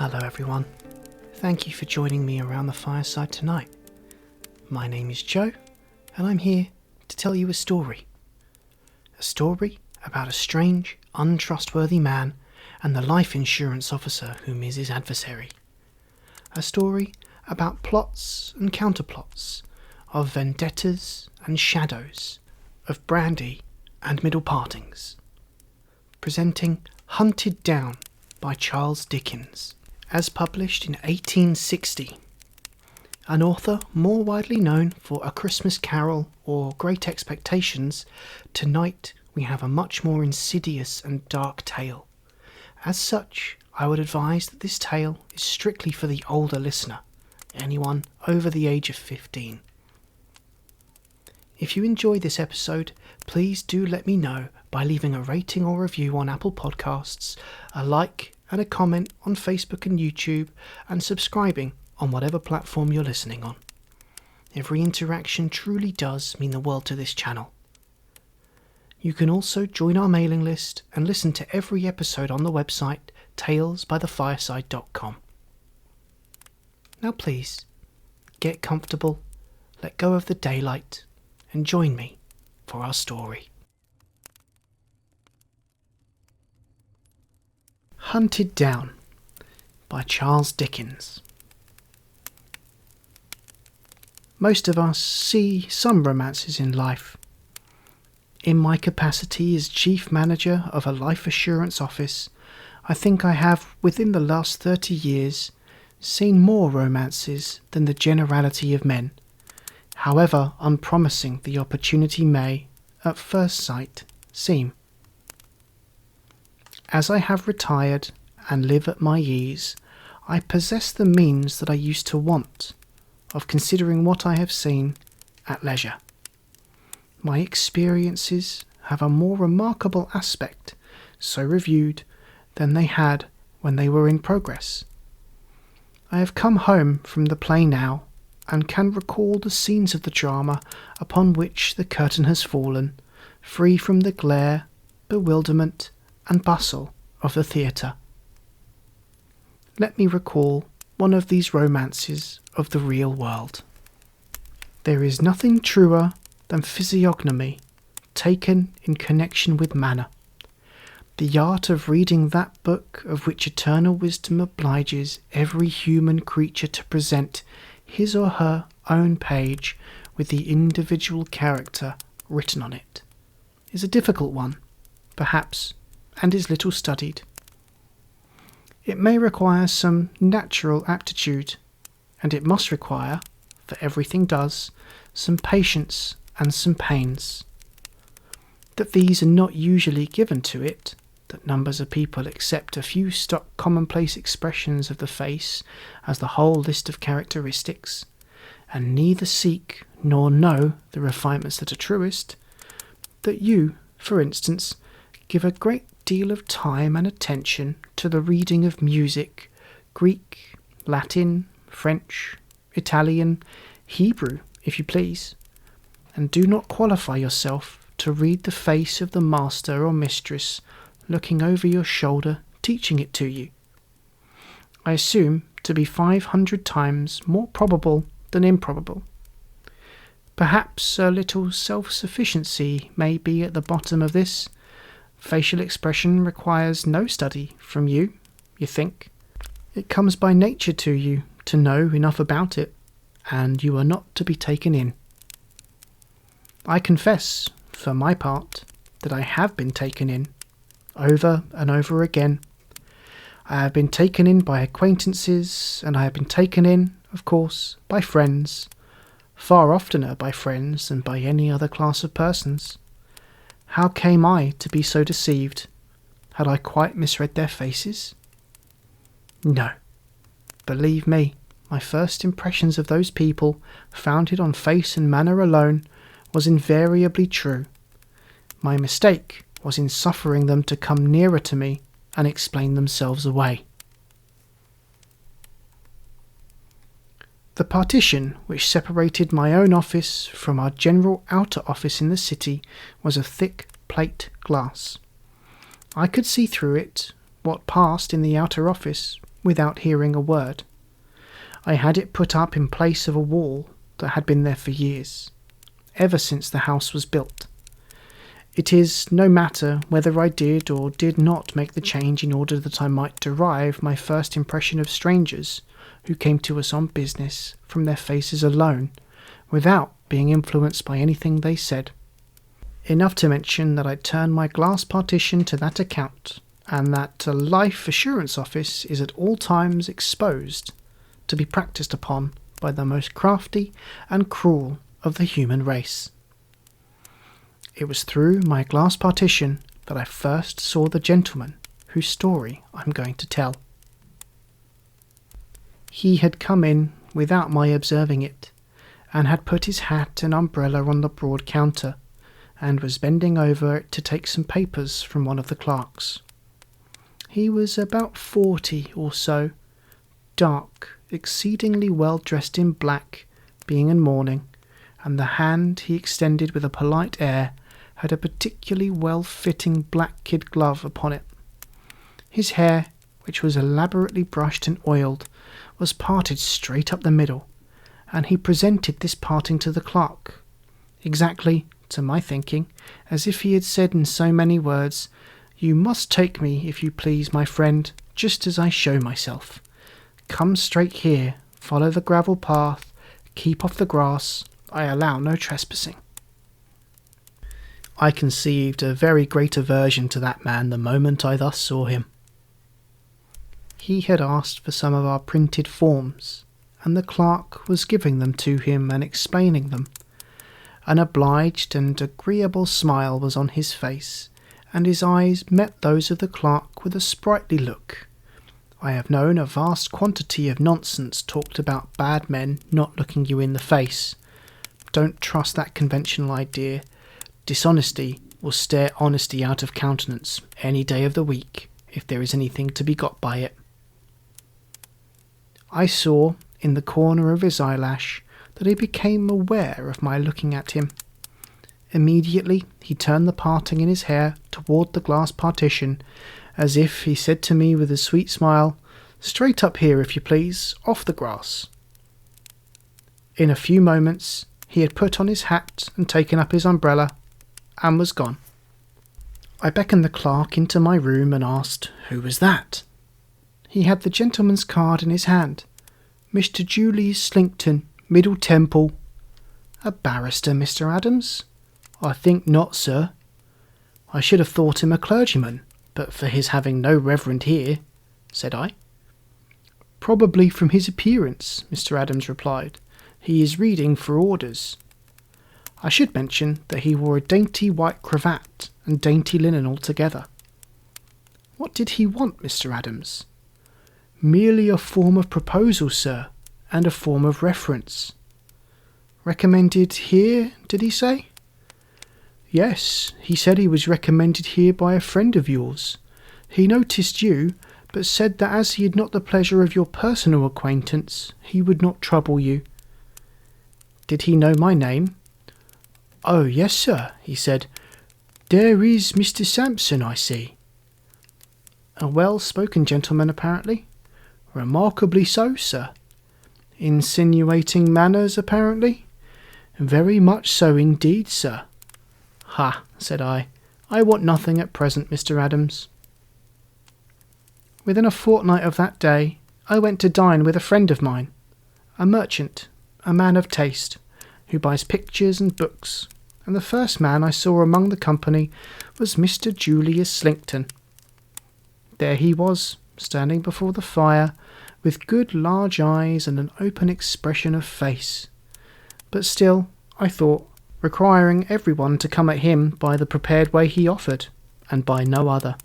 Hello everyone, thank you for joining me around the fireside tonight. My name is Joe, and I'm here to tell you a story. A story about a strange, untrustworthy man and the life insurance officer whom is his adversary. A story about plots and counterplots, of vendettas and shadows, of brandy and middle partings. Presenting Hunted Down by Charles Dickens, as published in 1860. An author more widely known for A Christmas Carol or Great Expectations, tonight we have a much more insidious and dark tale. As such, I would advise that this tale is strictly for the older listener, anyone over the age of 15. If you enjoy this episode, please do let me know by leaving a rating or review on Apple Podcasts, a like and a comment on Facebook and YouTube, and subscribing on whatever platform you're listening on. Every interaction truly does mean the world to this channel. You can also join our mailing list and listen to every episode on the website talesbythefireside.com. Now please, get comfortable, let go of the daylight, and join me for our story. Hunted Down by Charles Dickens. Most of us see some romances in life. In my capacity as chief manager of a life assurance office, I think I have, within the last 30 years, seen more romances than the generality of men, however unpromising the opportunity may, at first sight, seem. As I have retired and live at my ease, I possess the means that I used to want, of considering what I have seen at leisure. My experiences have a more remarkable aspect, so reviewed, than they had when they were in progress. I have come home from the play now, and can recall the scenes of the drama upon which the curtain has fallen, free from the glare, bewilderment, and bustle of the theatre. Let me recall one of these romances of the real world. There is nothing truer than physiognomy taken in connection with manner. The art of reading that book of which eternal wisdom obliges every human creature to present his or her own page with the individual character written on it, is a difficult one, perhaps, and is little studied. It may require some natural aptitude, and it must require, for everything does, some patience and some pains. That these are not usually given to it, that numbers of people accept a few stock commonplace expressions of the face as the whole list of characteristics, and neither seek nor know the refinements that are truest, that you, for instance, give a great deal of time and attention to the reading of music, Greek, Latin, French, Italian, Hebrew, if you please, and do not qualify yourself to read the face of the master or mistress looking over your shoulder teaching it to you. I assume to be 500 times more probable than improbable. Perhaps a little self-sufficiency may be at the bottom of this. Facial expression requires no study from you, you think. It comes by nature to you to know enough about it, and you are not to be taken in. I confess, for my part, that I have been taken in, over and over again. I have been taken in by acquaintances, and I have been taken in, of course, by friends, far oftener by friends than by any other class of persons. How came I to be so deceived? Had I quite misread their faces? No. Believe me, my first impressions of those people, founded on face and manner alone, was invariably true. My mistake was in suffering them to come nearer to me and explain themselves away. The partition which separated my own office from our general outer office in the city was of thick plate glass. I could see through it what passed in the outer office without hearing a word. I had it put up in place of a wall that had been there for years, ever since the house was built. It is no matter whether I did or did not make the change in order that I might derive my first impression of strangers who came to us on business from their faces alone, without being influenced by anything they said. Enough to mention that I turned my glass partition to that account, and that a life assurance office is at all times exposed to be practised upon by the most crafty and cruel of the human race. It was through my glass partition that I first saw the gentleman whose story I'm going to tell. He had come in without my observing it, and had put his hat and umbrella on the broad counter, and was bending over it to take some papers from one of the clerks. He was about 40 or so, dark, exceedingly well dressed in black, being in mourning, and the hand he extended with a polite air had a particularly well-fitting black kid glove upon it. His hair, which was elaborately brushed and oiled, was parted straight up the middle, and he presented this parting to the clerk, exactly, to my thinking, as if he had said in so many words, "You must take me, if you please, my friend, just as I show myself. Come straight here, follow the gravel path, keep off the grass, I allow no trespassing." I conceived a very great aversion to that man the moment I thus saw him. He had asked for some of our printed forms, and the clerk was giving them to him and explaining them. An obliged and agreeable smile was on his face, and his eyes met those of the clerk with a sprightly look. I have known a vast quantity of nonsense talked about bad men not looking you in the face. Don't trust that conventional idea. Dishonesty will stare honesty out of countenance any day of the week, if there is anything to be got by it. I saw, in the corner of his eyelash, that he became aware of my looking at him. Immediately he turned the parting in his hair toward the glass partition, as if he said to me with a sweet smile, "Straight up here, if you please, off the grass." In a few moments he had put on his hat and taken up his umbrella, and was gone. I beckoned the clerk into my room and asked, "Who was that?" He had the gentleman's card in his hand. "Mr. Julius Slinkton, Middle Temple." "A barrister, Mr. Adams?" "I think not, sir." "I should have thought him a clergyman, but for his having no reverend here," said I. "Probably from his appearance," Mr. Adams replied. "He is reading for orders." I should mention that he wore a dainty white cravat and dainty linen altogether. "What did he want, Mr. Adams?" "Merely a form of proposal, sir, and a form of reference." "Recommended here, did he say?" "Yes, he said he was recommended here by a friend of yours. He noticed you, but said that as he had not the pleasure of your personal acquaintance, he would not trouble you." "Did he know my name?" "Oh, yes, sir," he said. "There is Mr. Sampson, I see." "A well-spoken gentleman, apparently?" "Remarkably so, sir." "Insinuating manners, apparently?" "Very much so indeed, sir." "Ha," said I want nothing at present, Mr. Adams." Within a fortnight of that day, I went to dine with a friend of mine, a merchant, a man of taste, who buys pictures and books, and the first man I saw among the company was Mr. Julius Slinkton. There he was, standing before the fire, with good large eyes and an open expression of face, but still, I thought, requiring everyone to come at him by the prepared way he offered, and by no other.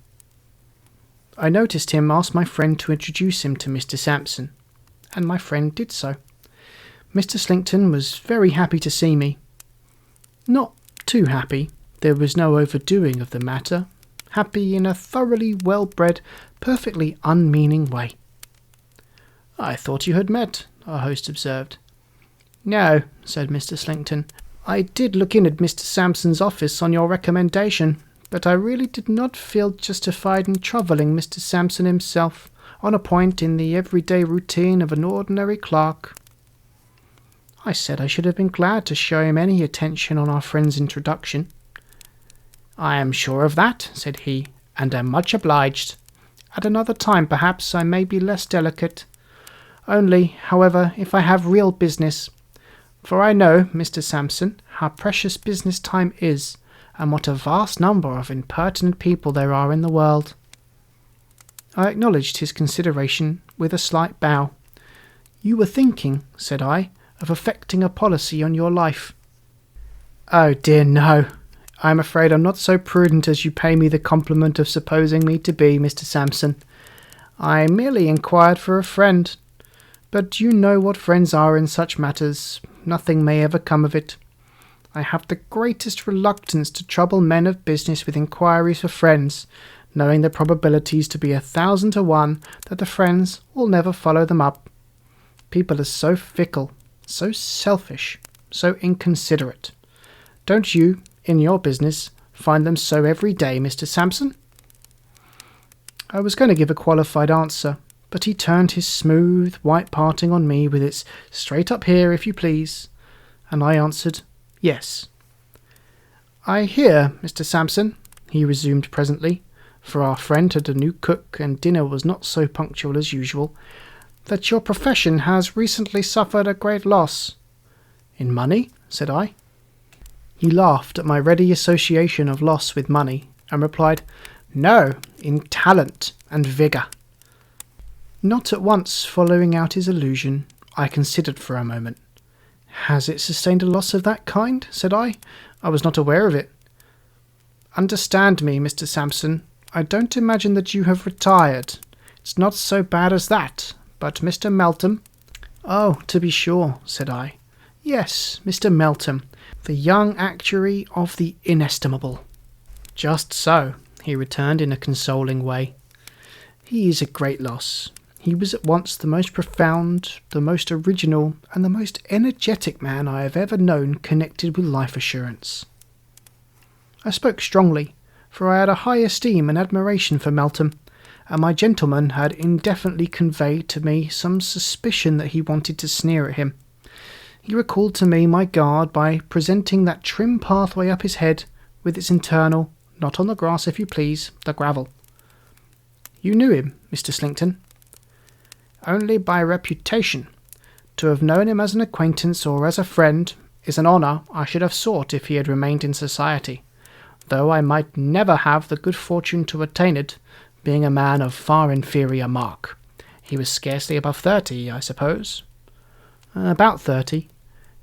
I noticed him ask my friend to introduce him to Mr. Sampson, and my friend did so. Mr. Slinkton was very happy to see me. Not too happy, there was no overdoing of the matter, happy in a thoroughly well-bred, perfectly unmeaning way. "I thought you had met," our host observed. "No," said Mr. Slinkton. "I did look in at Mr. Sampson's office on your recommendation, but I really did not feel justified in troubling Mr. Sampson himself on a point in the everyday routine of an ordinary clerk. I said I should have been glad to show him any attention on our friend's introduction. "I am sure of that," said he, "and am much obliged. At another time, perhaps, I may be less delicate. Only, however, if I have real business, for I know, Mr. Sampson, how precious business time is, and what a vast number of impertinent people there are in the world." I acknowledged his consideration with a slight bow. "You were thinking," said I, "of effecting a policy on your life." "Oh dear, no. I am afraid I'm not so prudent as you pay me the compliment of supposing me to be, Mr. Sampson. I merely inquired for a friend. But you know what friends are in such matters. Nothing may ever come of it. I have the greatest reluctance to trouble men of business with inquiries for friends, knowing the probabilities to be 1,000 to 1 that the friends will never follow them up. People are so fickle, so selfish, so inconsiderate. Don't you, in your business, find them so every day, Mr. Sampson?" I was going to give a qualified answer, but he turned his smooth, white parting on me with its "straight up here, if you please," and I answered, "Yes." "I hear, Mr. Sampson," he resumed presently, for our friend had a new cook and dinner was not so punctual as usual, "that your profession has recently suffered a great loss." "In money?" said I. He laughed at my ready association of loss with money, and replied, "No, in talent and vigour." Not at once following out his allusion, I considered for a moment. "Has it sustained a loss of that kind?" said I. "I was not aware of it." "Understand me, Mr. Sampson. I don't imagine that you have retired. It's not so bad as that. But Mr. Meltham—" "Oh, to be sure," said I. "Yes, Mr. Meltham, the young actuary of the inestimable." "Just so," he returned in a consoling way. "He is a great loss. He was at once the most profound, the most original, and the most energetic man I have ever known connected with life assurance." I spoke strongly, for I had a high esteem and admiration for Meltham, and my gentleman had indefinitely conveyed to me some suspicion that he wanted to sneer at him. He recalled to me my guard by presenting that trim pathway up his head, with its internal, not on the grass if you please, the gravel. "You knew him, Mr. Slinkton?" "Only by reputation. To have known him as an acquaintance or as a friend is an honour I should have sought if he had remained in society, though I might never have the good fortune to attain it, being a man of far inferior mark. He was scarcely above 30, I suppose?" "About 30.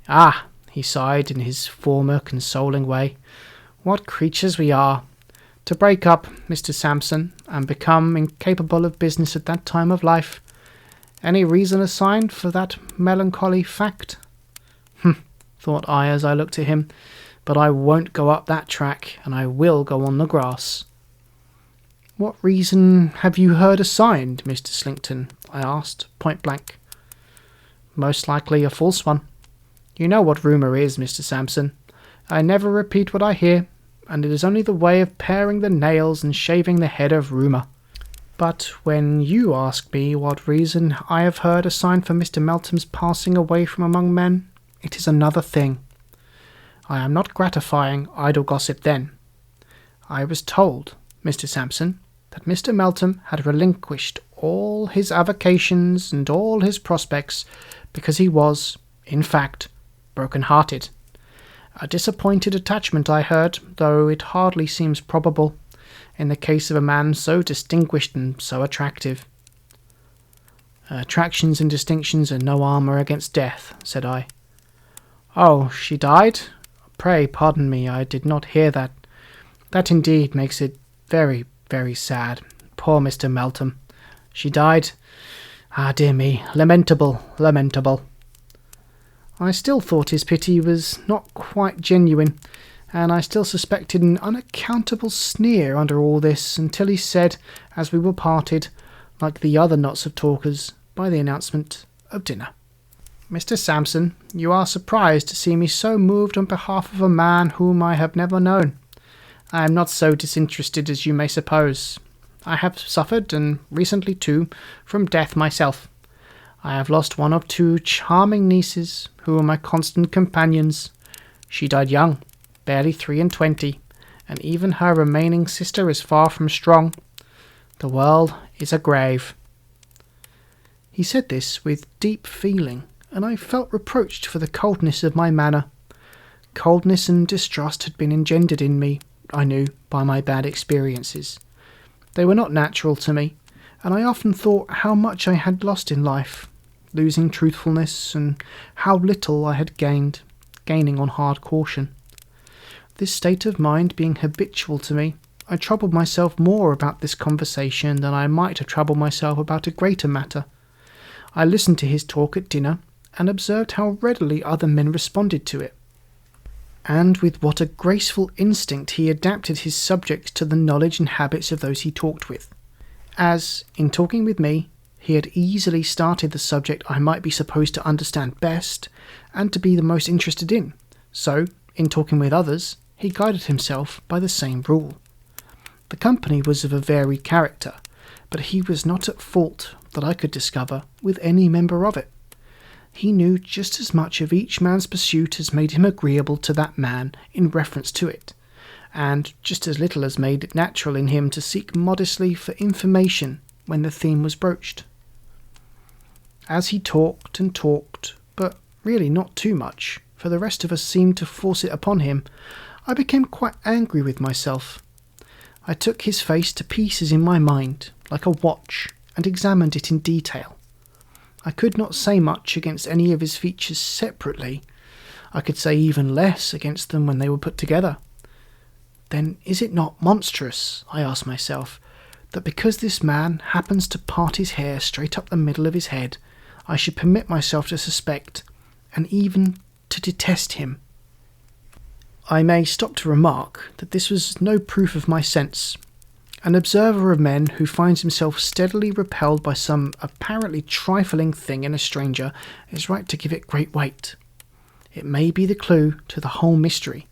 "Ah," he sighed in his former consoling way, "what creatures we are! To break up, Mr. Sampson, and become incapable of business at that time of life. Any reason assigned for that melancholy fact?" Thought I as I looked at him, "but I won't go up that track, and I will go on the grass." "What reason have you heard assigned, Mr. Slinkton?" I asked, point blank. "Most likely a false one. You know what rumour is, Mr. Sampson. I never repeat what I hear, and it is only the way of paring the nails and shaving the head of rumour. But when you ask me what reason I have heard assigned for Mr. Meltham's passing away from among men, it is another thing. I am not gratifying idle gossip then. I was told, Mr. Sampson, that Mr. Meltham had relinquished all his avocations and all his prospects because he was, in fact, broken-hearted. A disappointed attachment, I heard, though it hardly seems probable, in the case of a man so distinguished and so attractive." "Attractions and distinctions are no armour against death," said I. "Oh, she died? Pray pardon me, I did not hear that. That indeed makes it very, very sad. Poor Mr. Meltham. She died? Ah, dear me, lamentable, lamentable." I still thought his pity was not quite genuine, and I still suspected an unaccountable sneer under all this, until he said, as we were parted, like the other knots of talkers, by the announcement of dinner. "Mr. Sampson, you are surprised to see me so moved on behalf of a man whom I have never known. I am not so disinterested as you may suppose. I have suffered, and recently too, from death myself. I have lost one of two charming nieces, who were my constant companions. She died young, barely 23, and even her remaining sister is far from strong. The world is a grave." He said this with deep feeling, and I felt reproached for the coldness of my manner. Coldness and distrust had been engendered in me, I knew, by my bad experiences. They were not natural to me, and I often thought how much I had lost in life, losing truthfulness, and how little I had gained, gaining on hard caution. This state of mind being habitual to me, I troubled myself more about this conversation than I might have troubled myself about a greater matter. I listened to his talk at dinner, and observed how readily other men responded to it, and with what a graceful instinct he adapted his subjects to the knowledge and habits of those he talked with. As, in talking with me, he had easily started the subject I might be supposed to understand best, and to be the most interested in, so, in talking with others, he guided himself by the same rule. The company was of a varied character, but he was not at fault, that I could discover, with any member of it. He knew just as much of each man's pursuit as made him agreeable to that man in reference to it, and just as little as made it natural in him to seek modestly for information when the theme was broached. As he talked and talked, but really not too much, for the rest of us seemed to force it upon him, I became quite angry with myself. I took his face to pieces in my mind, like a watch, and examined it in detail. I could not say much against any of his features separately. I could say even less against them when they were put together. Then is it not monstrous, I asked myself, that because this man happens to part his hair straight up the middle of his head, I should permit myself to suspect, and even to detest him? I may stop to remark that this was no proof of my sense. An observer of men who finds himself steadily repelled by some apparently trifling thing in a stranger is right to give it great weight. It may be the clue to the whole mystery.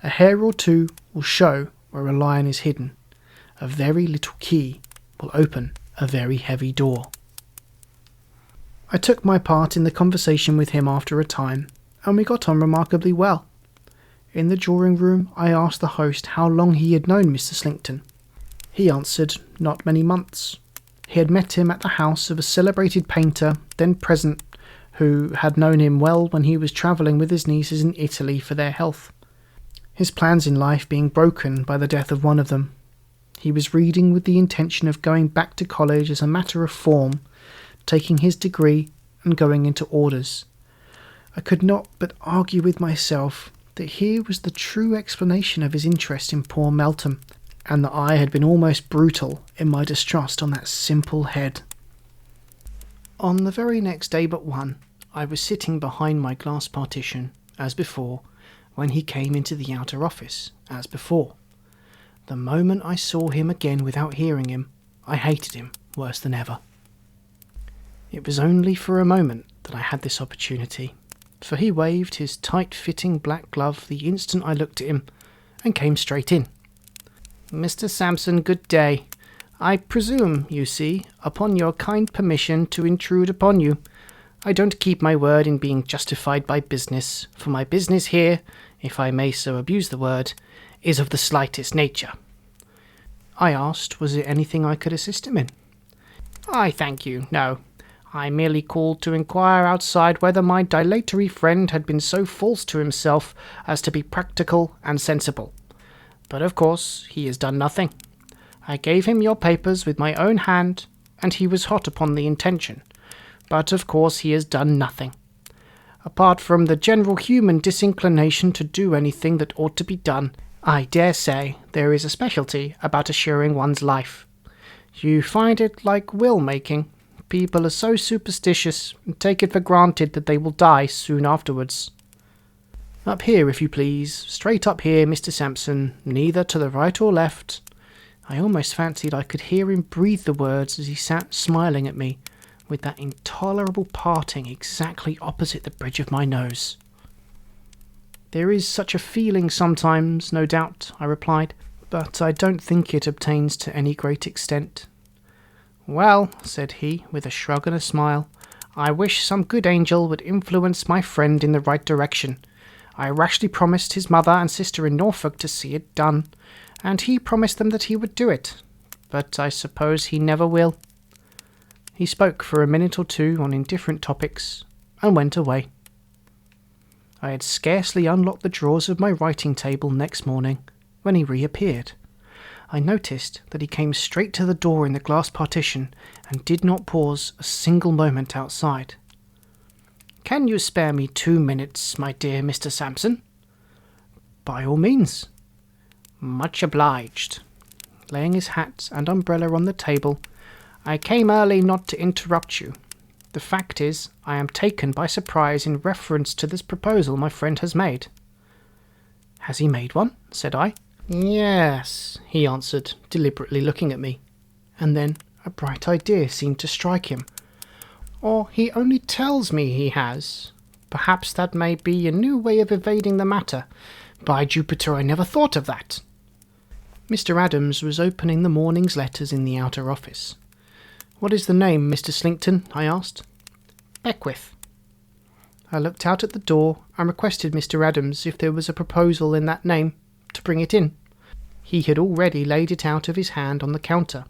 A hair or two will show where a lion is hidden. A very little key will open a very heavy door. I took my part in the conversation with him after a time, and we got on remarkably well. In the drawing-room I asked the host how long he had known Mr. Slinkton. He answered, not many months. He had met him at the house of a celebrated painter, then present, who had known him well when he was travelling with his nieces in Italy for their health, his plans in life being broken by the death of one of them. He was reading with the intention of going back to college as a matter of form, taking his degree and going into orders. I could not but argue with myself that here was the true explanation of his interest in poor Melton, and that I had been almost brutal in my distrust on that simple head. On the very next day but one, I was sitting behind my glass partition, as before, when he came into the outer office, as before. The moment I saw him again without hearing him, I hated him worse than ever. It was only for a moment that I had this opportunity, for he waved his tight-fitting black glove the instant I looked at him, and came straight in. "Mr. Sampson, good day. I presume, you see, upon your kind permission to intrude upon you. I don't keep my word in being justified by business, for my business here, if I may so abuse the word, is of the slightest nature." I asked, was there anything I could assist him in? "I thank you, no. I merely called to inquire outside whether my dilatory friend had been so false to himself as to be practical and sensible. But of course he has done nothing. I gave him your papers with my own hand, and he was hot upon the intention. But of course he has done nothing. Apart from the general human disinclination to do anything that ought to be done, I dare say there is a specialty about assuring one's life. You find it like will-making. People are so superstitious and take it for granted that they will die soon afterwards. Up here, if you please, straight up here, Mr. Sampson, neither to the right or left." I almost fancied I could hear him breathe the words as he sat smiling at me, with that intolerable parting exactly opposite the bridge of my nose. "There is such a feeling sometimes, no doubt," I replied, but I don't think it obtains to any great extent." "Well," said he, with a shrug and a smile, "I wish some good angel would influence my friend in the right direction. I rashly promised his mother and sister in Norfolk to see it done, and he promised them that he would do it, but I suppose he never will." He spoke for a minute or two on indifferent topics, and went away. I had scarcely unlocked the drawers of my writing table next morning when he reappeared. I noticed that he came straight to the door in the glass partition and did not pause a single moment outside. "Can you spare me 2 minutes, my dear Mr. Sampson?" "By all means." "Much obliged." Laying his hat and umbrella on the table, "I came early not to interrupt you. The fact is, I am taken by surprise in reference to this proposal my friend has made." "Has he made one?" said I. "Yes," he answered, deliberately looking at me, and then a bright idea seemed to strike him. "Or he only tells me he has. Perhaps that may be a new way of evading the matter. By Jupiter, I never thought of that." Mr. Adams was opening the morning's letters in the outer office. "What is the name, Mr. Slinkton?" I asked. "Beckwith." I looked out at the door and requested Mr. Adams, if there was a proposal in that name, to bring it in. He had already laid it out of his hand on the counter.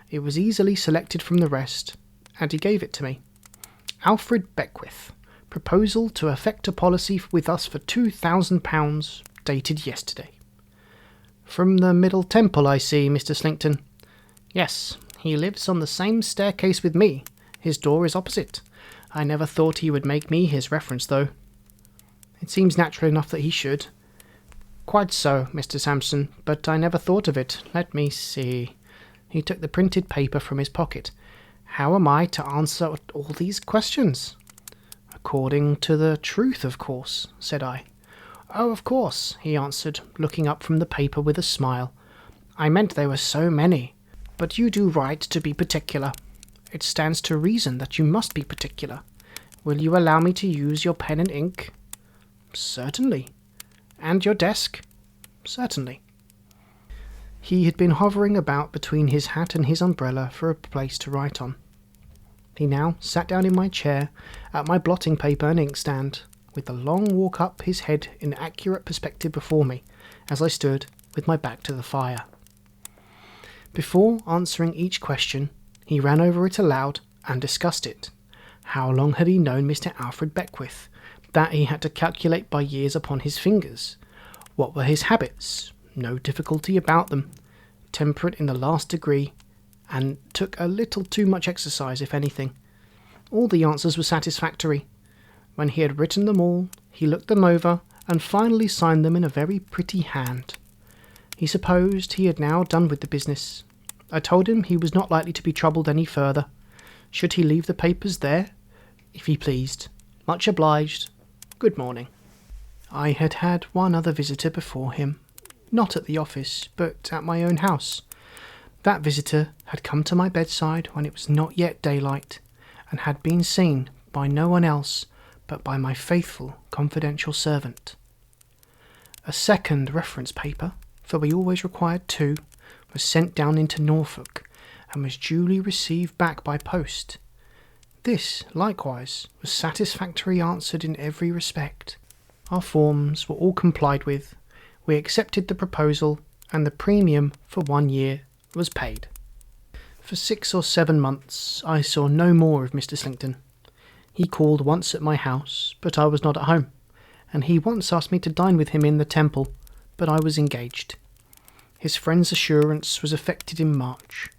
It was easily selected from the rest, and he gave it to me. "Alfred Beckwith. Proposal to effect a policy with us for £2,000, dated yesterday." "From the Middle Temple, I see, Mr. Slinkton." "Yes. He lives on the same staircase with me. His door is opposite. I never thought he would make me his reference, though." "It seems natural enough that he should." "Quite so, Mr. Sampson, but I never thought of it. Let me see." He took the printed paper from his pocket. "How am I to answer all these questions?" "According to the truth, of course," said I. "Oh, of course," he answered, looking up from the paper with a smile. "I meant there were so many. But you do right to be particular. It stands to reason that you must be particular. Will you allow me to use your pen and ink?" "Certainly." "And your desk?" "Certainly." He had been hovering about between his hat and his umbrella for a place to write on. He now sat down in my chair at my blotting paper and inkstand, with the long walk up his head in accurate perspective before me, as I stood with my back to the fire. Before answering each question, he ran over it aloud and discussed it. How long had he known Mr. Alfred Beckwith? That he had to calculate by years upon his fingers. What were his habits? No difficulty about them. Temperate in the last degree, and took a little too much exercise, if anything. All the answers were satisfactory. When he had written them all, he looked them over, and finally signed them in a very pretty hand. He supposed he had now done with the business. I told him he was not likely to be troubled any further. Should he leave the papers there? If he pleased. Much obliged. Good morning. I had had one other visitor before him, not at the office, but at my own house. That visitor had come to my bedside when it was not yet daylight, and had been seen by no one else but by my faithful confidential servant. A second reference paper, for we always required 2, was sent down into Norfolk, and was duly received back by post. This, likewise, was satisfactorily answered in every respect. Our forms were all complied with. We accepted the proposal, and the premium for 1 year was paid. For 6 or 7 months I saw no more of Mr. Slinkton. He called once at my house, but I was not at home, and he once asked me to dine with him in the Temple, but I was engaged. His friend's assurance was effected in March.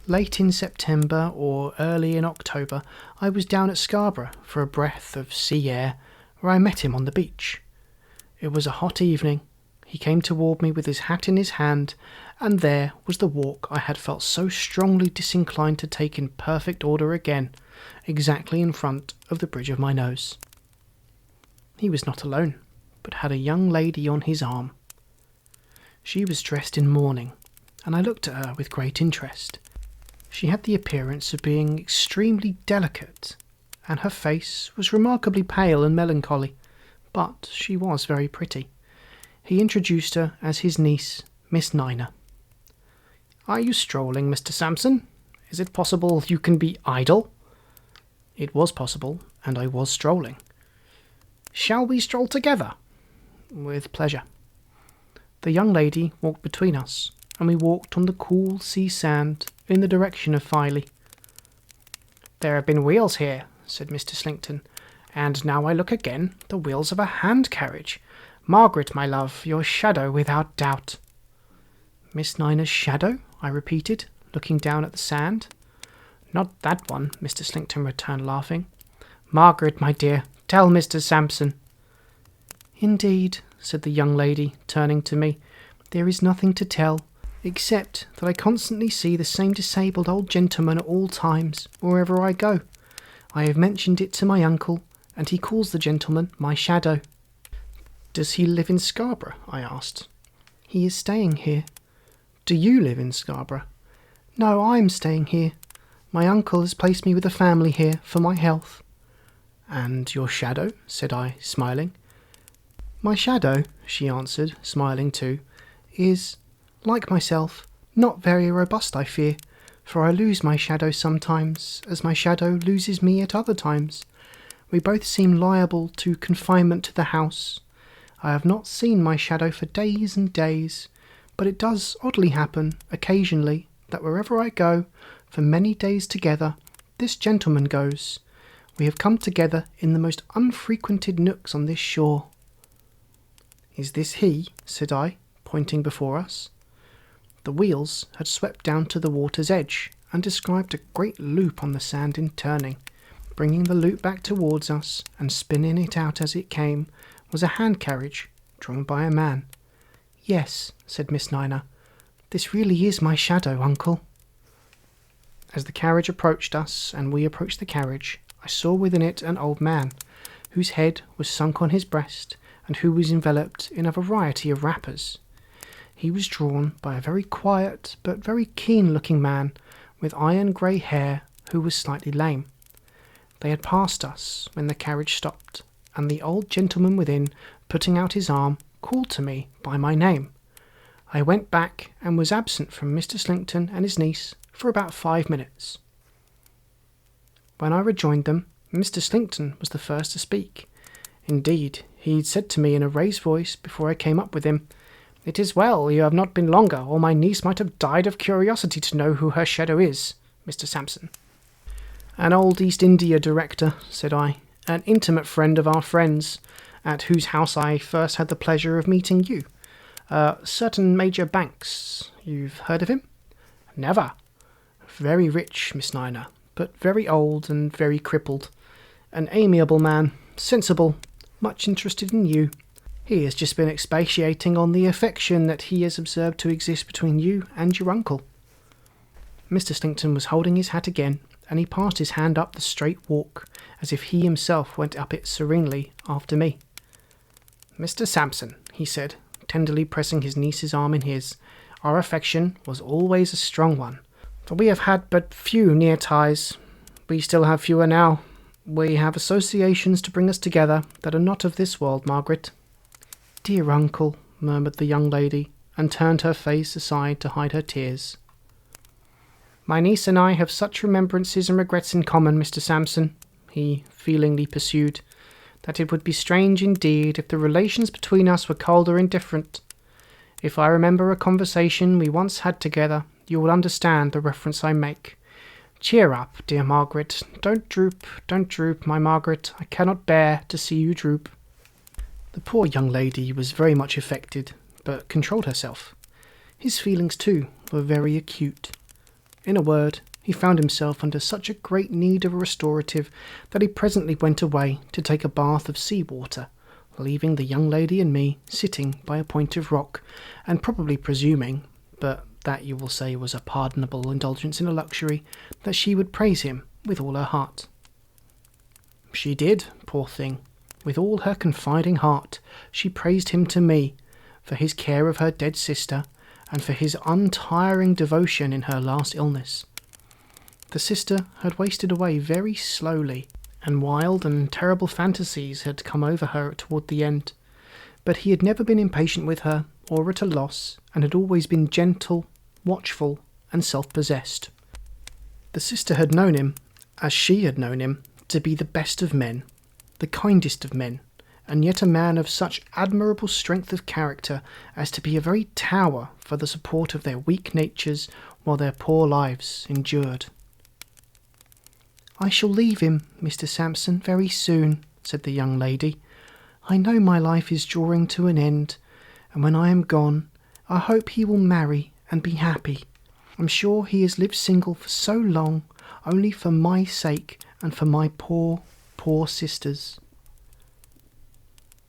Late in September or early in October I was down at Scarborough for a breath of sea air, where I met him on the beach. It was a hot evening. He came toward me with his hat in his hand, and there was the walk I had felt so strongly disinclined to take in perfect order again, exactly in front of the bridge of my nose. He was not alone, but had a young lady on his arm. She was dressed in mourning, and I looked at her with great interest. She had the appearance of being extremely delicate, and her face was remarkably pale and melancholy, but she was very pretty. He introduced her as his niece, Miss Nina. Are you strolling, Mr. Sampson? Is it possible you can be idle? It was possible, and I was strolling. Shall we stroll together? With pleasure. The young lady walked between us, and we walked on the cool sea sand in the direction of Filey. There have been wheels here, said Mr. Slinkton, and now I look again, the wheels of a hand-carriage. Margaret, my love, your shadow without doubt. Miss Nina's shadow? I repeated, looking down at the sand. Not that one, Mr. Slinkton returned, laughing. Margaret, my dear, tell Mr. Sampson. Indeed, said the young lady, turning to me, there is nothing to tell, except that I constantly see the same disabled old gentleman at all times, wherever I go. I have mentioned it to my uncle, and he calls the gentleman my shadow. Does he live in Scarborough? I asked. He is staying here. Do you live in Scarborough? No, I am staying here. My uncle has placed me with a family here for my health. And your shadow? Said I, smiling. My shadow, she answered, smiling too, is, like myself, not very robust, I fear, for I lose my shadow sometimes, as my shadow loses me at other times. We both seem liable to confinement to the house. I have not seen my shadow for days and days, but it does oddly happen, occasionally, that wherever I go, for many days together, this gentleman goes. We have come together in the most unfrequented nooks on this shore. Is this he? Said I, pointing before us. The wheels had swept down to the water's edge, and described a great loop on the sand in turning. Bringing the loop back towards us, and spinning it out as it came, was a hand-carriage, drawn by a man. Yes, said Miss Nina, this really is my shadow, uncle. As the carriage approached us, and we approached the carriage, I saw within it an old man, whose head was sunk on his breast, and who was enveloped in a variety of wrappers. He was drawn by a very quiet but very keen-looking man, with iron-grey hair, who was slightly lame. They had passed us when the carriage stopped, and the old gentleman within, putting out his arm, called to me by my name. I went back and was absent from Mr. Slinkton and his niece for about 5 minutes. When I rejoined them, Mr. Slinkton was the first to speak. Indeed, he said to me in a raised voice before I came up with him, It is well you have not been longer, or my niece might have died of curiosity to know who her shadow is, Mr. Sampson. An old East India director, said I, an intimate friend of our friends, at whose house I first had the pleasure of meeting you. Certain Major Banks. You've heard of him? Never. Very rich, Miss Nina, but very old and very crippled. An amiable man, sensible, much interested in you. He has just been expatiating on the affection that he has observed to exist between you and your uncle. Mr. Slinkton was holding his hat again, and he passed his hand up the straight walk, as if he himself went up it serenely after me. Mr. Sampson, he said, tenderly pressing his niece's arm in his, our affection was always a strong one, for we have had but few near ties. We still have fewer now. We have associations to bring us together that are not of this world, Margaret. Dear uncle, murmured the young lady, and turned her face aside to hide her tears. My niece and I have such remembrances and regrets in common, Mr. Sampson, he feelingly pursued, that it would be strange indeed if the relations between us were cold or indifferent. If I remember a conversation we once had together, you will understand the reference I make. Cheer up, dear Margaret. Don't droop, my Margaret. I cannot bear to see you droop. The poor young lady was very much affected, but controlled herself. His feelings, too, were very acute. In a word, he found himself under such a great need of a restorative that he presently went away to take a bath of sea-water, leaving the young lady and me sitting by a point of rock, and probably presuming, but that you will say was a pardonable indulgence in a luxury, that she would praise him with all her heart. She did, poor thing. With all her confiding heart, she praised him to me, for his care of her dead sister, and for his untiring devotion in her last illness. The sister had wasted away very slowly, and wild and terrible fantasies had come over her toward the end, but he had never been impatient with her or at a loss, and had always been gentle, watchful, and self-possessed. The sister had known him, as she had known him, to be the best of men, the kindest of men, and yet a man of such admirable strength of character as to be a very tower for the support of their weak natures while their poor lives endured. "I shall leave him, Mr. Sampson, very soon," said the young lady. "I know my life is drawing to an end, and when I am gone, I hope he will marry and be happy. I'm sure he has lived single for so long, only for my sake and for my poor, poor sisters."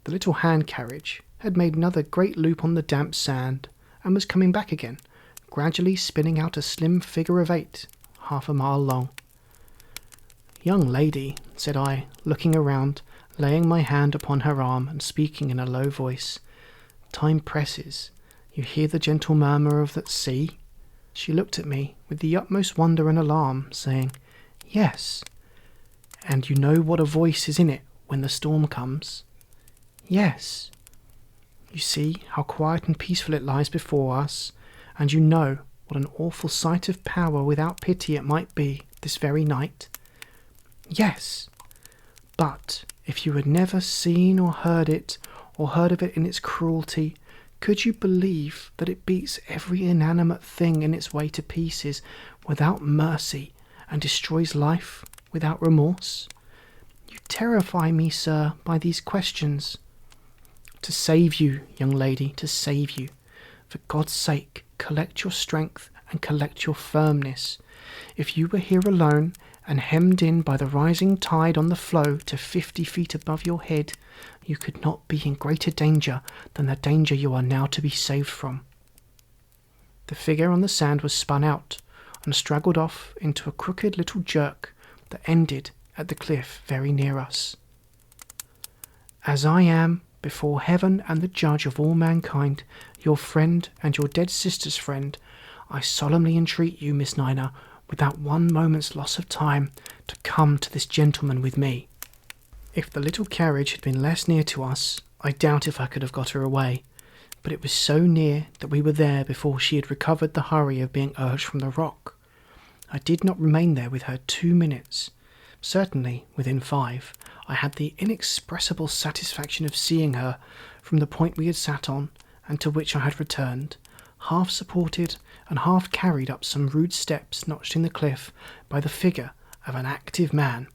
The little hand carriage had made another great loop on the damp sand, and was coming back again, gradually spinning out a slim figure of 8, half a mile long. "Young lady," said I, looking around, laying my hand upon her arm and speaking in a low voice, "time presses. You hear the gentle murmur of the sea?" She looked at me with the utmost wonder and alarm, saying, "Yes." "And you know what a voice is in it when the storm comes?" "Yes." "You see how quiet and peaceful it lies before us, and you know what an awful sight of power without pity it might be this very night?" "Yes." "But if you had never seen or heard it, or heard of it in its cruelty, could you believe that it beats every inanimate thing in its way to pieces without mercy, and destroys life without remorse? You terrify me, sir, by these questions." "To save you, young lady, to save you. For God's sake, collect your strength and collect your firmness. If you were here alone, and hemmed in by the rising tide on the floe to 50 feet above your head, you could not be in greater danger than the danger you are now to be saved from." The figure on the sand was spun out, and straggled off into a crooked little jerk that ended at the cliff very near us. "As I am, before heaven and the judge of all mankind, your friend and your dead sister's friend, I solemnly entreat you, Miss Nina, without one moment's loss of time, to come to this gentleman with me." If the little carriage had been less near to us, I doubt if I could have got her away, but it was so near that we were there before she had recovered the hurry of being urged from the rock. I did not remain there with her 2 minutes. Certainly, within 5, I had the inexpressible satisfaction of seeing her, from the point we had sat on, and to which I had returned, half supported and half carried up some rude steps notched in the cliff by the figure of an active man.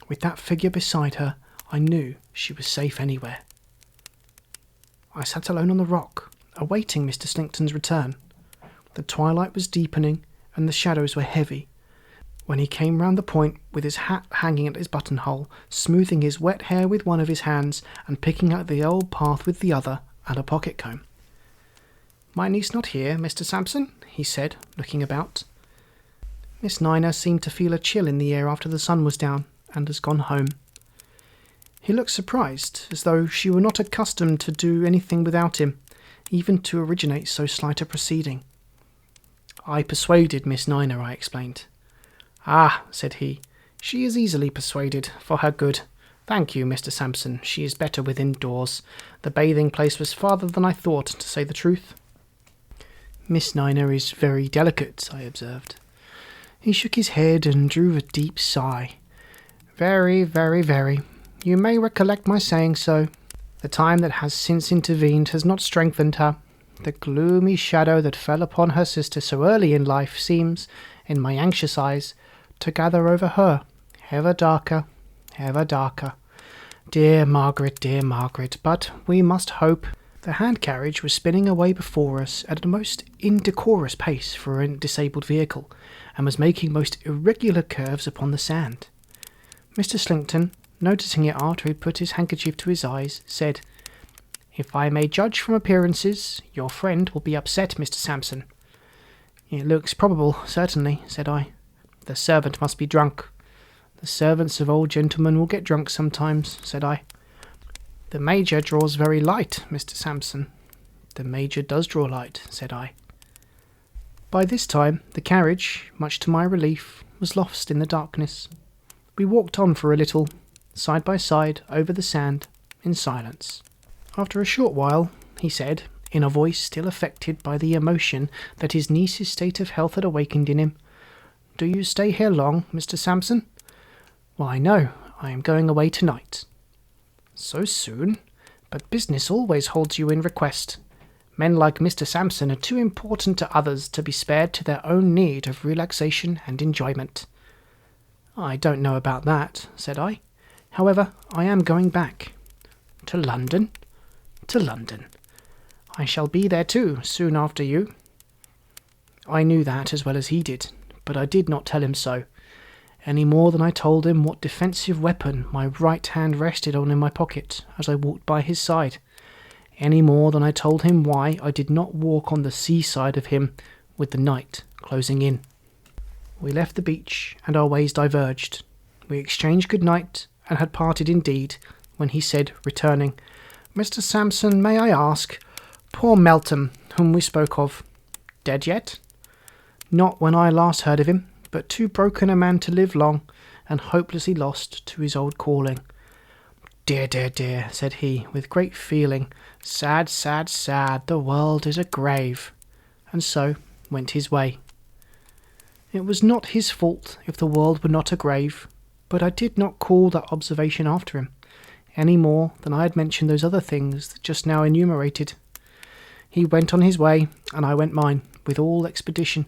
With that figure beside her, I knew she was safe anywhere. I sat alone on the rock, awaiting Mr. Slinkton's return. The twilight was deepening, and the shadows were heavy, when he came round the point with his hat hanging at his buttonhole, smoothing his wet hair with one of his hands, and picking out the old path with the other, and a pocket-comb. "My niece not here, Mr. Sampson?" he said, looking about. Miss Nina seemed to feel a chill in the air after the sun was down, and has gone home. He looked surprised, as though she were not accustomed to do anything without him, even to originate so slight a proceeding. "I persuaded Miss Nina," I explained. "Ah," said he, "she is easily persuaded, for her good. Thank you, Mr. Sampson, she is better within doors. The bathing place was farther than I thought, to say the truth." "Miss Nina is very delicate," I observed. He shook his head and drew a deep sigh. "Very, very, very. You may recollect my saying so. The time that has since intervened has not strengthened her. The gloomy shadow that fell upon her sister so early in life seems, in my anxious eyes, to gather over her, ever darker, ever darker. Dear Margaret, but we must hope." The hand-carriage was spinning away before us at a most indecorous pace for a disabled vehicle, and was making most irregular curves upon the sand. Mr. Slinkton, noticing it after he had put his handkerchief to his eyes, said, "If I may judge from appearances, your friend will be upset, Mr. Sampson." "It looks probable, certainly," said I. "The servant must be drunk." "The servants of old gentlemen will get drunk sometimes," said I. "The Major draws very light, Mr. Sampson." "The Major does draw light," said I. By this time the carriage, much to my relief, was lost in the darkness. We walked on for a little, side by side, over the sand, in silence. After a short while, he said, in a voice still affected by the emotion that his niece's state of health had awakened in him. "Do you stay here long, Mr. Sampson?" "Why, no, I am going away tonight." "So soon? But business always holds you in request. Men like Mr. Sampson are too important to others to be spared to their own need of relaxation and enjoyment." "I don't know about that," said I. "However, I am going back." "To London?" "To London. I shall be there too, soon after you." I knew that as well as he did, but I did not tell him so, any more than I told him what defensive weapon my right hand rested on in my pocket as I walked by his side, any more than I told him why I did not walk on the seaside of him with the night closing in. We left the beach, and our ways diverged. We exchanged good night, and had parted indeed, when he said, returning, "Mr. Sampson, may I ask, poor Melton, whom we spoke of, dead yet?" "Not when I last heard of him, but too broken a man to live long, and hopelessly lost to his old calling." "Dear, dear, dear," said he, with great feeling. "Sad, sad, sad, the world is a grave," and so went his way. It was not his fault if the world were not a grave, but I did not call that observation after him, any more than I had mentioned those other things that just now enumerated. He went on his way, and I went mine, with all expedition.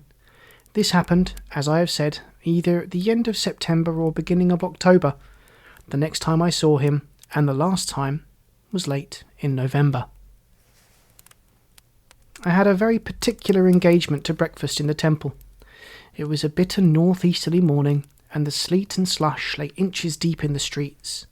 This happened, as I have said, either at the end of September or beginning of October. The next time I saw him, and the last time, was late in November. I had a very particular engagement to breakfast in the Temple. It was a bitter north-easterly morning, and the sleet and slush lay inches deep in the streets.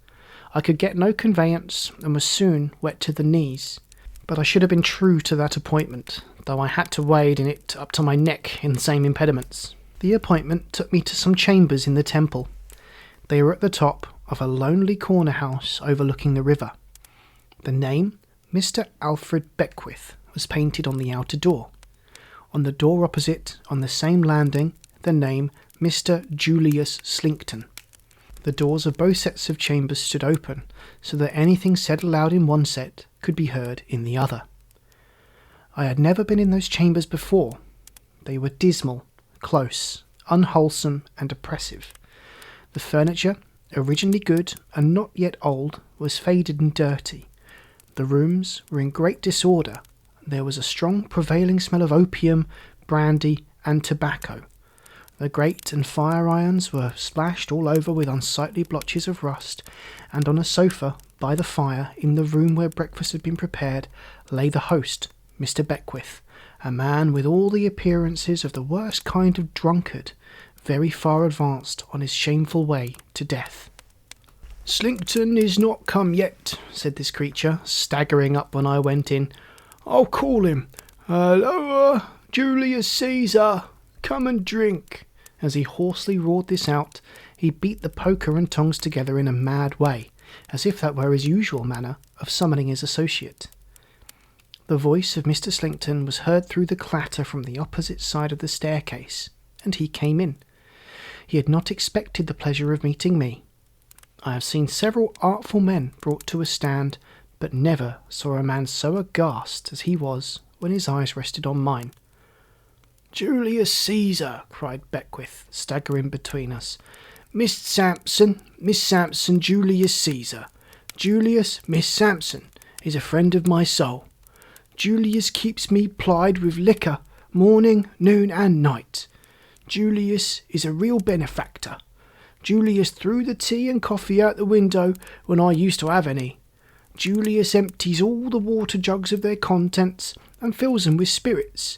I could get no conveyance, and was soon wet to the knees. But I should have been true to that appointment, though I had to wade in it up to my neck in the same impediments. The appointment took me to some chambers in the Temple. They were at the top of a lonely corner house overlooking the river. The name, Mr. Alfred Beckwith, was painted on the outer door. On the door opposite, on the same landing, the name Mr. Julius Slinkton. The doors of both sets of chambers stood open, so that anything said aloud in one set could be heard in the other. I had never been in those chambers before. They were dismal, close, unwholesome, and oppressive. The furniture, originally good and not yet old, was faded and dirty. The rooms were in great disorder. There was a strong prevailing smell of opium, brandy, and tobacco. The grate and fire irons were splashed all over with unsightly blotches of rust, and on a sofa by the fire in the room where breakfast had been prepared lay the host, Mr. Beckwith, a man with all the appearances of the worst kind of drunkard, very far advanced on his shameful way to death. "Slinkton is not come yet," said this creature, staggering up when I went in. "I'll call him. Halloa, Julius Caesar, come and drink." As he hoarsely roared this out, he beat the poker and tongs together in a mad way, as if that were his usual manner of summoning his associate. The voice of Mr. Slinkton was heard through the clatter from the opposite side of the staircase, and he came in. He had not expected the pleasure of meeting me. I have seen several artful men brought to a stand, but never saw a man so aghast as he was when his eyes rested on mine. "Julius Caesar," cried Beckwith, staggering between us. Miss Sampson, Julius Caesar. Julius, Miss Sampson, is a friend of my soul. Julius keeps me plied with liquor, morning, noon, and night. Julius is a real benefactor. Julius threw the tea and coffee out the window when I used to have any. Julius empties all the water jugs of their contents and fills them with spirits.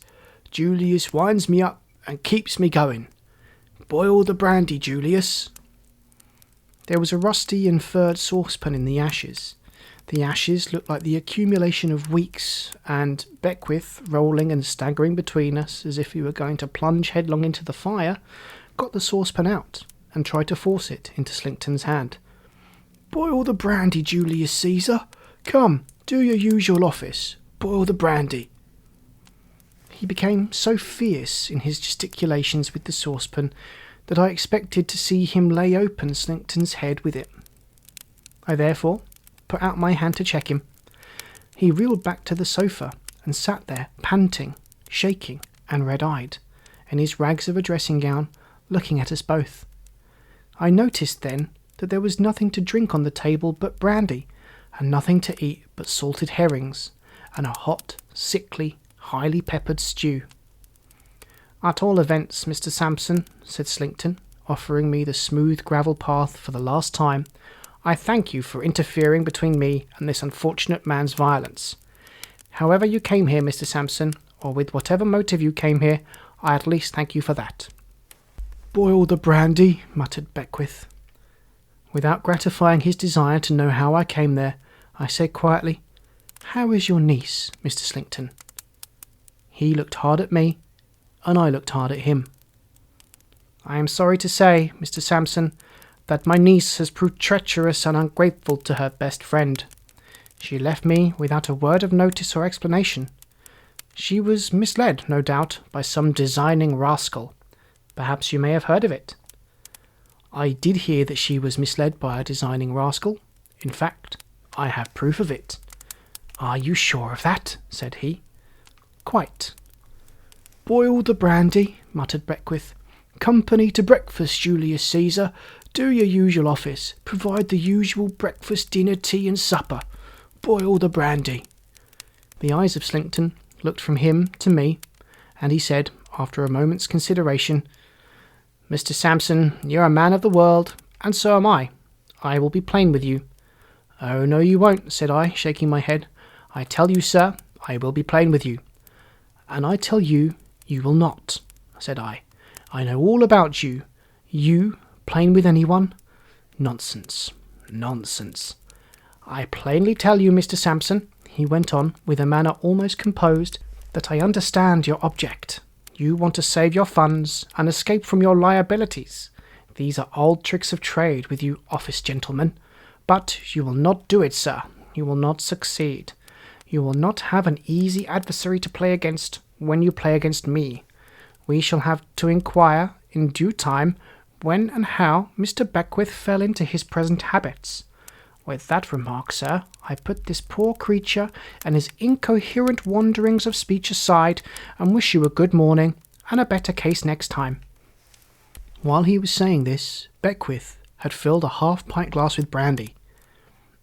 Julius winds me up and keeps me going. Boil the brandy, Julius." There was a rusty and furred saucepan in the ashes. The ashes looked like the accumulation of weeks, and Beckwith, rolling and staggering between us as if he were going to plunge headlong into the fire, got the saucepan out and tried to force it into Slinkton's hand. "Boil the brandy, Julius Caesar. Come, do your usual office. Boil the brandy." He became so fierce in his gesticulations with the saucepan that I expected to see him lay open Slinkton's head with it. I therefore put out my hand to check him. He reeled back to the sofa and sat there panting, shaking, and red-eyed, in his rags of a dressing gown, looking at us both. I noticed then that there was nothing to drink on the table but brandy, and nothing to eat but salted herrings, and a hot, sickly, highly peppered stew. "At all events, Mr. Sampson," said Slinkton, offering me the smooth gravel path for the last time, "I thank you for interfering between me and this unfortunate man's violence. However you came here, Mr. Sampson, or with whatever motive you came here, I at least thank you for that." "Boil the brandy," muttered Beckwith. Without gratifying his desire to know how I came there, I said quietly, "How is your niece, Mr. Slinkton?" He looked hard at me, and I looked hard at him. "I am sorry to say, Mr. Sampson, that my niece has proved treacherous and ungrateful to her best friend. She left me without a word of notice or explanation. She was misled, no doubt, by some designing rascal. Perhaps you may have heard of it." I did hear that she was misled by a designing rascal. In fact, I have proof of it. "Are you sure of that?" said he. "Quite." "Boil the brandy," muttered Beckwith. "Company to breakfast, Julius Caesar. Do your usual office. Provide the usual breakfast, dinner, tea, and supper. Boil the brandy." The eyes of Slinkton looked from him to me, and he said, after a moment's consideration, "Mr. Sampson, you're a man of the world, and so am I. I will be plain with you." "Oh, no, you won't," said I, shaking my head. "I tell you, sir, I will be plain with you." "And I tell you, you will not," said I. "I know all about you. You, plain with anyone? Nonsense, nonsense. I plainly tell you, Mr. Sampson," he went on, with a manner almost composed, "that I understand your object. You want to save your funds and escape from your liabilities. These are old tricks of trade with you office gentlemen. But you will not do it, sir. You will not succeed. You will not have an easy adversary to play against when you play against me. We shall have to inquire, in due time, when and how Mr. Beckwith fell into his present habits. With that remark, sir, I put this poor creature and his incoherent wanderings of speech aside, and wish you a good morning, and a better case next time." While he was saying this, Beckwith had filled a half-pint glass with brandy.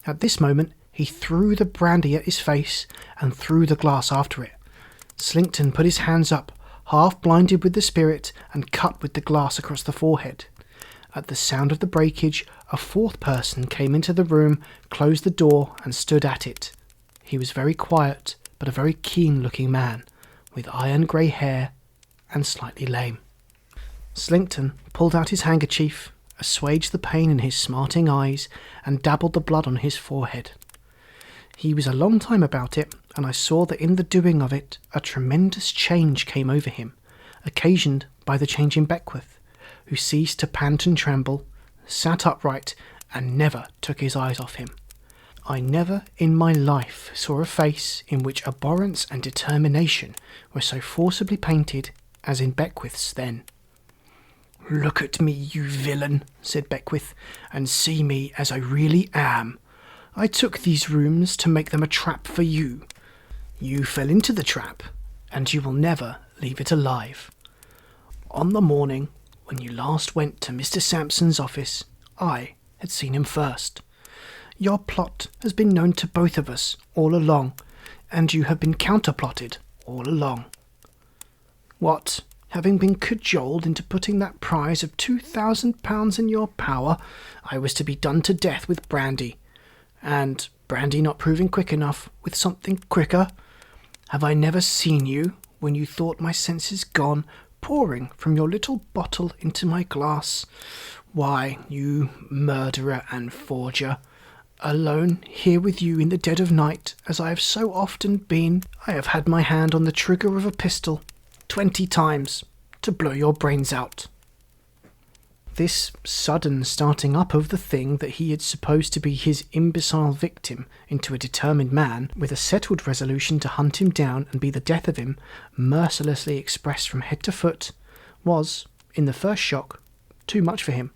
At this moment he threw the brandy at his face, and threw the glass after it. Slinkton put his hands up, half-blinded with the spirit, and cut with the glass across the forehead. At the sound of the breakage, a fourth person came into the room, closed the door, and stood at it. He was very quiet, but a very keen-looking man, with iron-grey hair, and slightly lame. Slinkton pulled out his handkerchief, assuaged the pain in his smarting eyes, and dabbled the blood on his forehead. He was a long time about it, and I saw that in the doing of it a tremendous change came over him, occasioned by the change in Beckwith, who ceased to pant and tremble, sat upright, and never took his eyes off him. I never in my life saw a face in which abhorrence and determination were so forcibly painted as in Beckwith's then. "Look at me, you villain," said Beckwith, "and see me as I really am. I took these rooms to make them a trap for you. You fell into the trap, and you will never leave it alive. On the morning when you last went to Mr. Sampson's office, I had seen him first. Your plot has been known to both of us all along, and you have been counterplotted all along. What, having been cajoled into putting that prize of £2,000 in your power, I was to be done to death with brandy, and, brandy not proving quick enough, with something quicker? Have I never seen you, when you thought my senses gone, pouring from your little bottle into my glass? Why, you murderer and forger, alone here with you in the dead of night, as I have so often been, I have had my hand on the trigger of a pistol 20 times to blow your brains out." This sudden starting up of the thing that he had supposed to be his imbecile victim into a determined man, with a settled resolution to hunt him down and be the death of him, mercilessly expressed from head to foot, was, in the first shock, too much for him.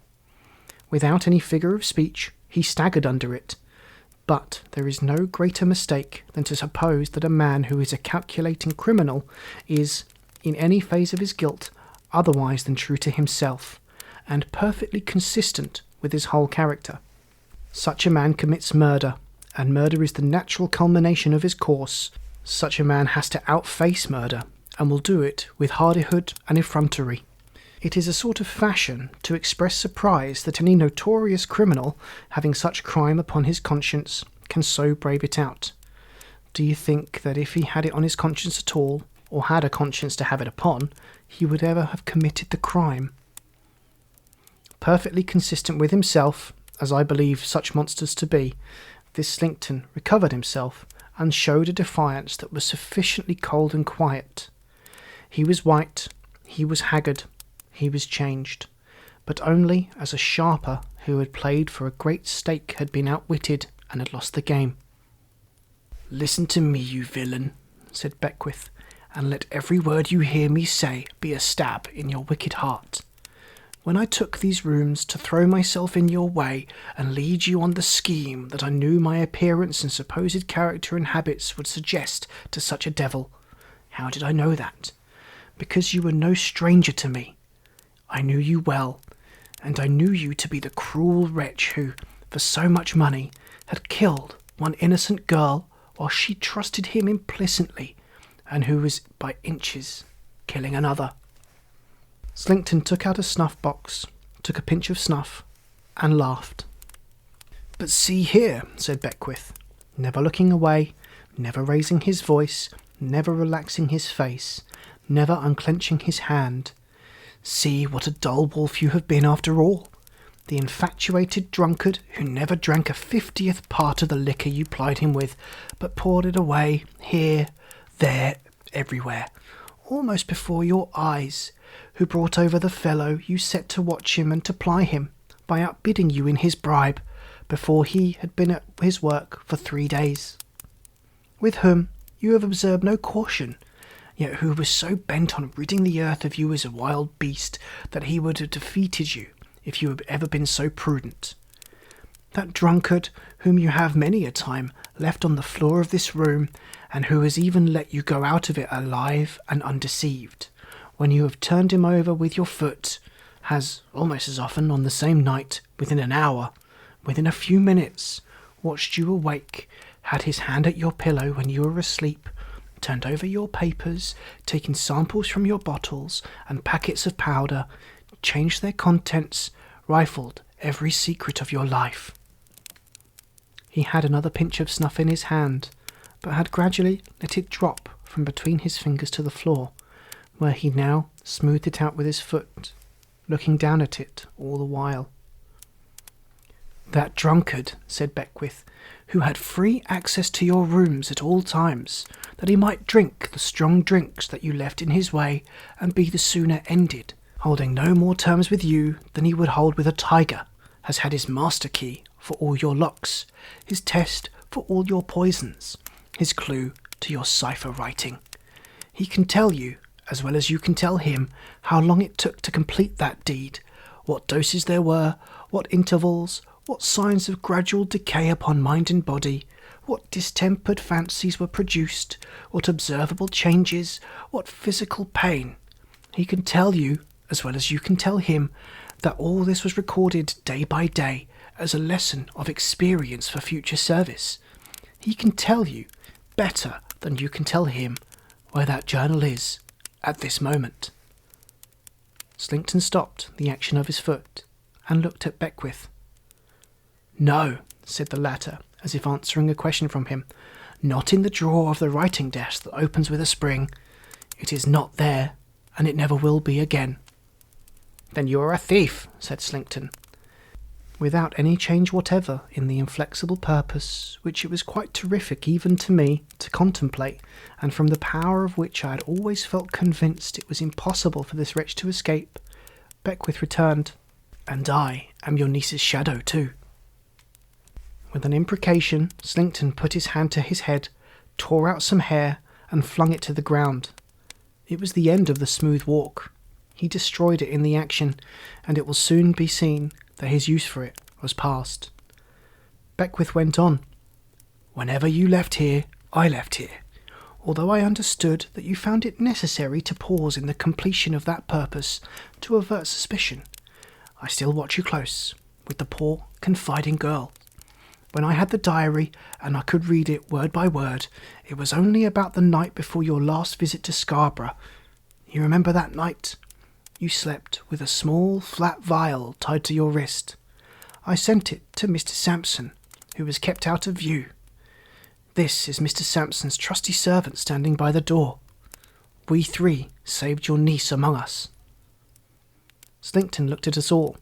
Without any figure of speech, he staggered under it. But there is no greater mistake than to suppose that a man who is a calculating criminal is, in any phase of his guilt, otherwise than true to himself, and perfectly consistent with his whole character. Such a man commits murder, and murder is the natural culmination of his course. Such a man has to outface murder, and will do it with hardihood and effrontery. It is a sort of fashion to express surprise that any notorious criminal, having such crime upon his conscience, can so brave it out. Do you think that if he had it on his conscience at all, or had a conscience to have it upon, he would ever have committed the crime? Perfectly consistent with himself, as I believe such monsters to be, this Slinkton recovered himself and showed a defiance that was sufficiently cold and quiet. He was white, he was haggard, he was changed, but only as a sharper who had played for a great stake had been outwitted and had lost the game. "Listen to me, you villain," said Beckwith, "and let every word you hear me say be a stab in your wicked heart. When I took these rooms to throw myself in your way and lead you on the scheme that I knew my appearance and supposed character and habits would suggest to such a devil, how did I know that? Because you were no stranger to me. I knew you well, and I knew you to be the cruel wretch who, for so much money, had killed one innocent girl while she trusted him implicitly, and who was by inches killing another." Slinkton took out a snuff-box, took a pinch of snuff, and laughed. "But see here," said Beckwith, never looking away, never raising his voice, never relaxing his face, never unclenching his hand. "See what a dull wolf you have been after all. The infatuated drunkard who never drank a 50th part of the liquor you plied him with, but poured it away, here, there, everywhere, almost before your eyes, who brought over the fellow you set to watch him and to ply him, by outbidding you in his bribe, before he had been at his work for 3 days. With whom you have observed no caution, yet who was so bent on ridding the earth of you as a wild beast that he would have defeated you if you had ever been so prudent. That drunkard whom you have many a time left on the floor of this room, and who has even let you go out of it alive and undeceived, when you have turned him over with your foot, has, almost as often on the same night, within an hour, within a few minutes, watched you awake, had his hand at your pillow when you were asleep, turned over your papers, taken samples from your bottles and packets of powder, changed their contents, rifled every secret of your life." He had another pinch of snuff in his hand, but had gradually let it drop from between his fingers to the floor, where he now smoothed it out with his foot, looking down at it all the while. "That drunkard," said Beckwith, "who had free access to your rooms at all times, that he might drink the strong drinks that you left in his way and be the sooner ended, holding no more terms with you than he would hold with a tiger, has had his master key for all your locks, his test for all your poisons, his clue to your cipher writing. He can tell you, as well as you can tell him, how long it took to complete that deed, what doses there were, what intervals, what signs of gradual decay upon mind and body, what distempered fancies were produced, what observable changes, what physical pain. He can tell you, as well as you can tell him, that all this was recorded day by day as a lesson of experience for future service. He can tell you, better than you can tell him, where that journal is at this moment." Slinkton stopped the action of his foot and looked at Beckwith. "No," said the latter, as if answering a question from him, "not in the drawer of the writing desk that opens with a spring. It is not there, and it never will be again." "Then you are a thief," said Slinkton, without any change whatever in the inflexible purpose, which it was quite terrific even to me to contemplate, and from the power of which I had always felt convinced it was impossible for this wretch to escape. Beckwith returned, "And I am your niece's shadow too." With an imprecation, Slinkton put his hand to his head, tore out some hair, and flung it to the ground. It was the end of the smooth walk. He destroyed it in the action, and it will soon be seen that his use for it was past. Beckwith went on. Whenever you left here, I left here, although I understood that you found it necessary to pause in the completion of that purpose to avert suspicion. I still watch you close, with the poor, confiding girl. When I had the diary and I could read it word by word, it was only about the night before your last visit to Scarborough. You remember that night? You slept with a small, flat vial tied to your wrist. I sent it to Mr. Sampson, who was kept out of view. This is Mr. Sampson's trusty servant standing by the door. We three saved your niece among us. Slinkton looked at us all,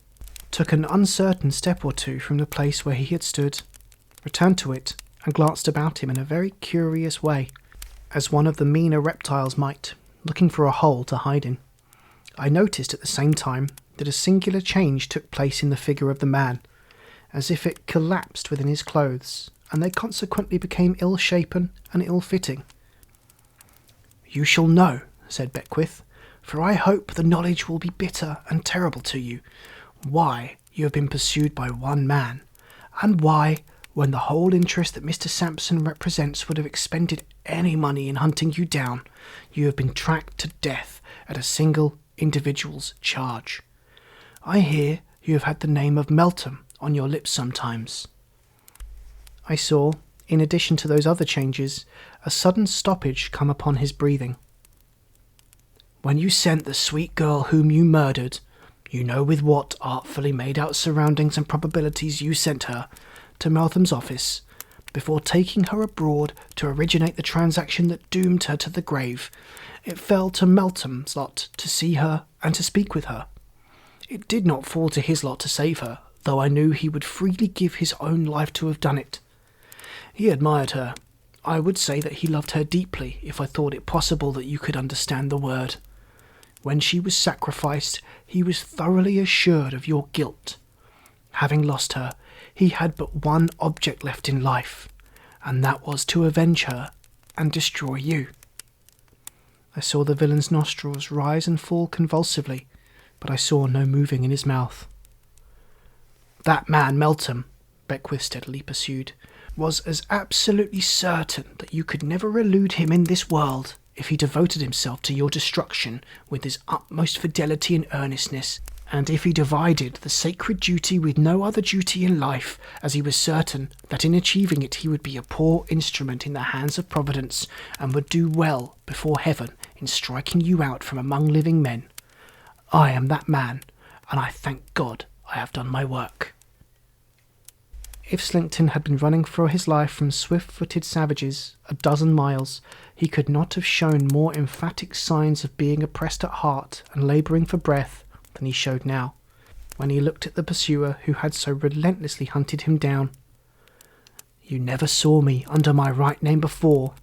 took an uncertain step or two from the place where he had stood, returned to it, and glanced about him in a very curious way, as one of the meaner reptiles might, looking for a hole to hide in. I noticed at the same time that a singular change took place in the figure of the man, as if it collapsed within his clothes, and they consequently became ill-shapen and ill-fitting. "You shall know," said Beckwith, "for I hope the knowledge will be bitter and terrible to you, why you have been pursued by one man, and why, when the whole interest that Mr. Sampson represents would have expended any money in hunting you down, you have been tracked to death at a single individual's charge. I hear you have had the name of Meltham on your lips sometimes." I saw, in addition to those other changes, a sudden stoppage come upon his breathing. "When you sent the sweet girl whom you murdered, you know with what artfully made-out surroundings and probabilities you sent her to Meltham's office, before taking her abroad to originate the transaction that doomed her to the grave, it fell to Meltham's lot to see her and to speak with her. It did not fall to his lot to save her, though I knew he would freely give his own life to have done it. He admired her. I would say that he loved her deeply if I thought it possible that you could understand the word. When she was sacrificed, he was thoroughly assured of your guilt. Having lost her, he had but one object left in life, and that was to avenge her and destroy you." I saw the villain's nostrils rise and fall convulsively, but I saw no moving in his mouth. "That man, Meltham," Beckwith steadily pursued, "was as absolutely certain that you could never elude him in this world if he devoted himself to your destruction with his utmost fidelity and earnestness, and if he divided the sacred duty with no other duty in life, as he was certain that in achieving it he would be a poor instrument in the hands of Providence, and would do well before heaven in striking you out from among living men. I am that man, and I thank God I have done my work." If Slinkton had been running for his life from swift-footed savages 12 miles, he could not have shown more emphatic signs of being oppressed at heart and labouring for breath than he showed now, when he looked at the pursuer who had so relentlessly hunted him down. "You never saw me under my right name before.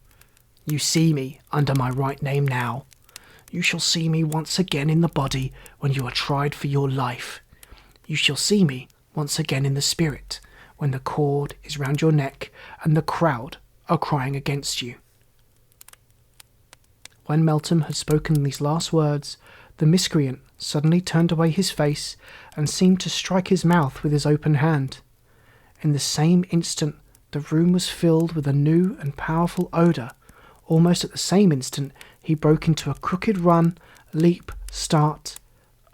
You see me under my right name now. You shall see me once again in the body when you are tried for your life. You shall see me once again in the spirit, when the cord is round your neck and the crowd are crying against you." When Meltham had spoken these last words, the miscreant suddenly turned away his face and seemed to strike his mouth with his open hand. In the same instant the room was filled with a new and powerful odour. Almost at the same instant he broke into a crooked run, leap, start,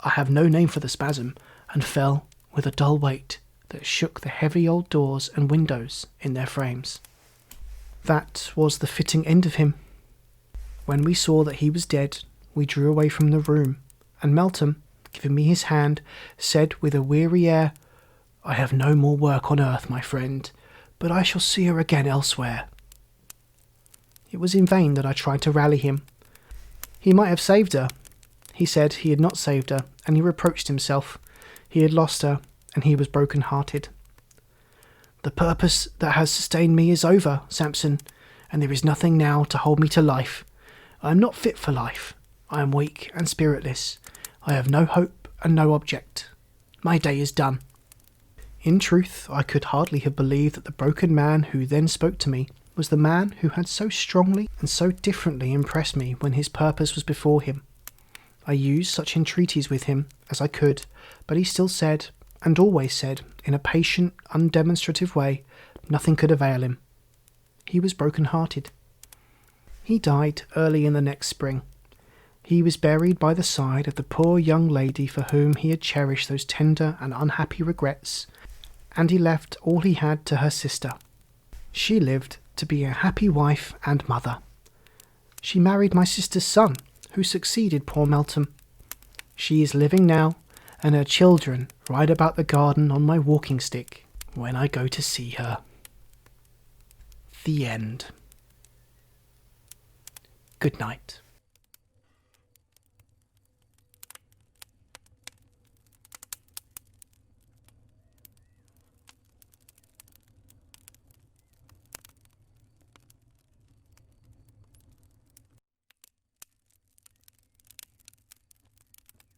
I have no name for the spasm, and fell with a dull weight that shook the heavy old doors and windows in their frames. That was the fitting end of him. When we saw that he was dead, we drew away from the room, and Meltham, giving me his hand, said with a weary air, "I have no more work on earth, my friend, but I shall see her again elsewhere." It was in vain that I tried to rally him. He might have saved her. He said he had not saved her, and he reproached himself. He had lost her, and he was broken-hearted. "The purpose that has sustained me is over, Sampson, and there is nothing now to hold me to life. I am not fit for life. I am weak and spiritless. I have no hope and no object. My day is done." In truth, I could hardly have believed that the broken man who then spoke to me was the man who had so strongly and so differently impressed me when his purpose was before him. I used such entreaties with him as I could, but he still said, and always said, in a patient, undemonstrative way, nothing could avail him. he was broken-hearted. He died early in the next spring. He was buried by the side of the poor young lady for whom he had cherished those tender and unhappy regrets, and he left all he had to her sister. She lived to be a happy wife and mother. She married my sister's son, who succeeded poor Melton. She is living now, and her children ride about the garden on my walking stick when I go to see her. The end. Good night.